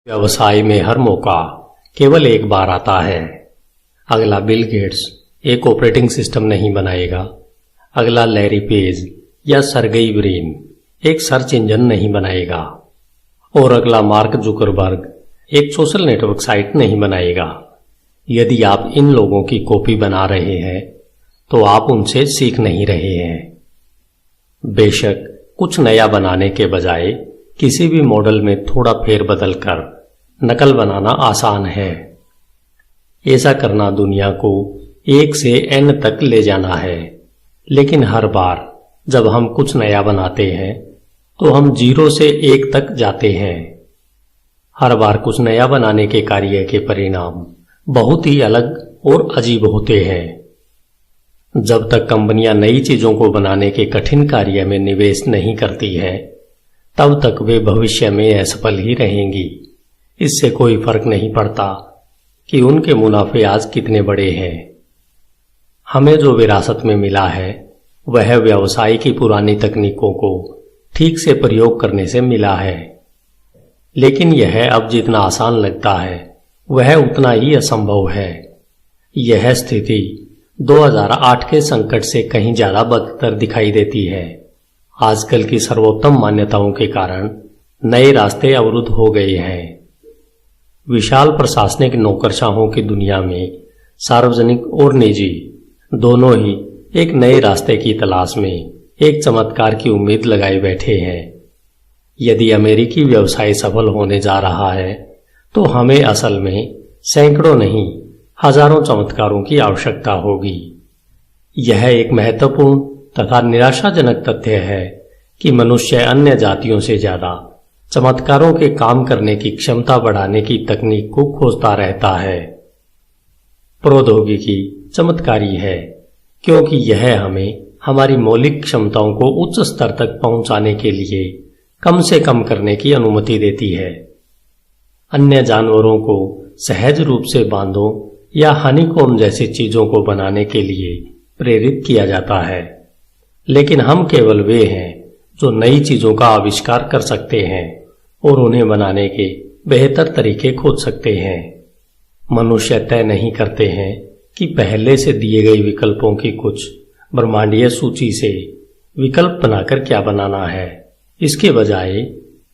व्यवसाय में हर मौका केवल एक बार आता है। अगला बिल गेट्स एक ऑपरेटिंग सिस्टम नहीं बनाएगा। अगला लैरी पेज या सर्गेई ब्रिन एक सर्च इंजन नहीं बनाएगा। और अगला मार्क जुकरबर्ग एक सोशल नेटवर्क साइट नहीं बनाएगा। यदि आप इन लोगों की कॉपी बना रहे हैं तो आप उनसे सीख नहीं रहे हैं। बेशक कुछ नया बनाने के बजाय किसी भी मॉडल में थोड़ा फेरबदल कर नकल बनाना आसान है। ऐसा करना दुनिया को 1 से n तक ले जाना है, लेकिन हर बार जब हम कुछ नया बनाते हैं तो हम 0 से 1 तक जाते हैं। हर बार कुछ नया बनाने के कार्य के परिणाम बहुत ही अलग और अजीब होते हैं। जब तक कंपनियां नई चीजों को बनाने के कठिन कार्य में निवेश नहीं करती हैं, तब तक वे भविष्य में असफल ही रहेंगी। इससे कोई फर्क नहीं पड़ता कि उनके मुनाफे आज कितने बड़े हैं। हमें जो विरासत में मिला है वह व्यवसाय की पुरानी तकनीकों को ठीक से प्रयोग करने से मिला है, लेकिन यह अब जितना आसान लगता है वह उतना ही असंभव है। यह स्थिति 2008 के संकट से कहीं ज्यादा बदतर दिखाई देती है। आजकल की सर्वोत्तम मान्यताओं के कारण नए रास्ते अवरुद्ध हो गए हैं। विशाल प्रशासनिक नौकरशाहों की दुनिया में सार्वजनिक और निजी दोनों ही एक नए रास्ते की तलाश में एक चमत्कार की उम्मीद लगाए बैठे हैं। यदि अमेरिकी व्यवसाय सफल होने जा रहा है तो हमें असल में सैकड़ों नहीं हजारों चमत्कारों की आवश्यकता होगी। यह एक महत्वपूर्ण तथा निराशाजनक तथ्य है कि मनुष्य अन्य जातियों से ज्यादा चमत्कारों के काम करने की क्षमता बढ़ाने की तकनीक को खोजता रहता है। प्रौद्योगिकी चमत्कारी है क्योंकि यह हमें हमारी मौलिक क्षमताओं को उच्च स्तर तक पहुंचाने के लिए कम से कम करने की अनुमति देती है। अन्य जानवरों को सहज रूप से बांधों या हनीकॉम्ब जैसी चीजों को बनाने के लिए प्रेरित किया जाता है, लेकिन हम केवल वे हैं जो नई चीजों का आविष्कार कर सकते हैं और उन्हें बनाने के बेहतर तरीके खोज सकते हैं। मनुष्य तय नहीं करते हैं कि पहले से दिए गए विकल्पों की कुछ ब्रह्मांडीय सूची से विकल्प बनाकर क्या बनाना है। इसके बजाय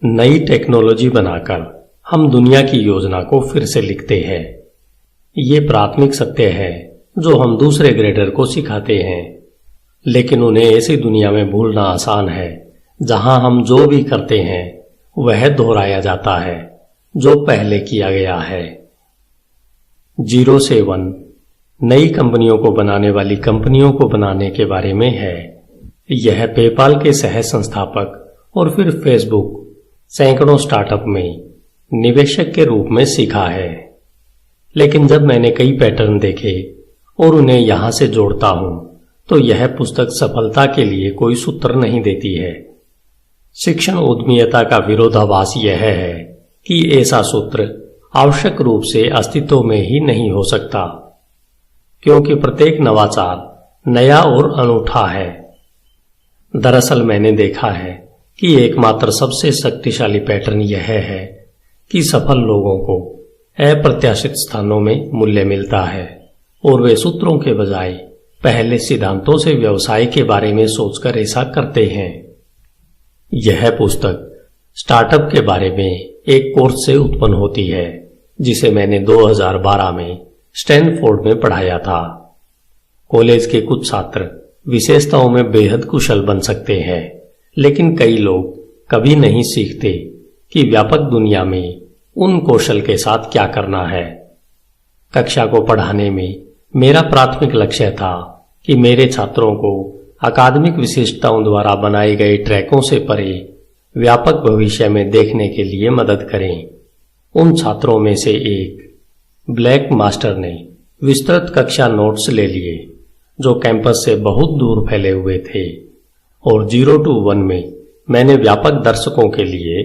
नई टेक्नोलॉजी बनाकर हम दुनिया की योजना को फिर से लिखते हैं। ये प्राथमिक सत्य है जो हम दूसरे ग्रेडर को सिखाते हैं, लेकिन उन्हें ऐसी दुनिया में भूलना आसान है जहां हम जो भी करते हैं वह दोहराया जाता है जो पहले किया गया है। 0 से 1 नई कंपनियों को बनाने वाली कंपनियों को बनाने के बारे में है। यह पेपाल के सह संस्थापक और फिर फेसबुक सैकड़ों स्टार्टअप में निवेशक के रूप में सीखा है। लेकिन जब मैंने कई पैटर्न देखे और उन्हें यहां से जोड़ता हूं तो यह पुस्तक सफलता के लिए कोई सूत्र नहीं देती है। शिक्षण उद्यमिता का विरोधाभास यह है कि ऐसा सूत्र आवश्यक रूप से अस्तित्व में ही नहीं हो सकता, क्योंकि प्रत्येक नवाचार नया और अनूठा है। दरअसल मैंने देखा है कि एकमात्र सबसे शक्तिशाली पैटर्न यह है कि सफल लोगों को अप्रत्याशित स्थानों में मूल्य मिलता है और वे सूत्रों के बजाय पहले सिद्धांतों से व्यवसाय के बारे में सोचकर ऐसा करते हैं। यह पुस्तक स्टार्टअप के बारे में एक कोर्स से उत्पन्न होती है जिसे मैंने 2012 में स्टैनफोर्ड में पढ़ाया था। कॉलेज के कुछ छात्र विशेषताओं में बेहद कुशल बन सकते हैं, लेकिन कई लोग कभी नहीं सीखते कि व्यापक दुनिया में उन कौशल के साथ क्या करना है। कक्षा को पढ़ाने में मेरा प्राथमिक लक्ष्य था कि मेरे छात्रों को अकादमिक विशिष्टताओं द्वारा बनाए गए ट्रैकों से परे व्यापक भविष्य में देखने के लिए मदद करें। उन छात्रों में से एक, ब्लैक मास्टर ने विस्तृत कक्षा नोट्स ले लिए जो कैंपस से बहुत दूर फैले हुए थे, और 0 to 1 में मैंने व्यापक दर्शकों के लिए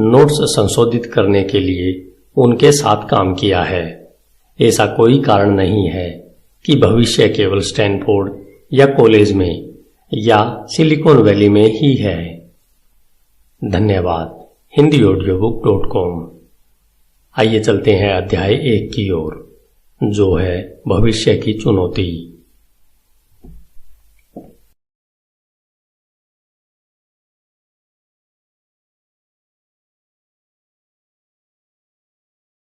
नोट्स संशोधित करने के लिए उनके साथ काम किया है। ऐसा कोई कारण नहीं है कि भविष्य केवल स्टैनफोर्ड या कॉलेज में या सिलिकॉन वैली में ही है। धन्यवाद। HindiAudiobook.com आइए चलते हैं अध्याय 1 की ओर, जो है भविष्य की चुनौती।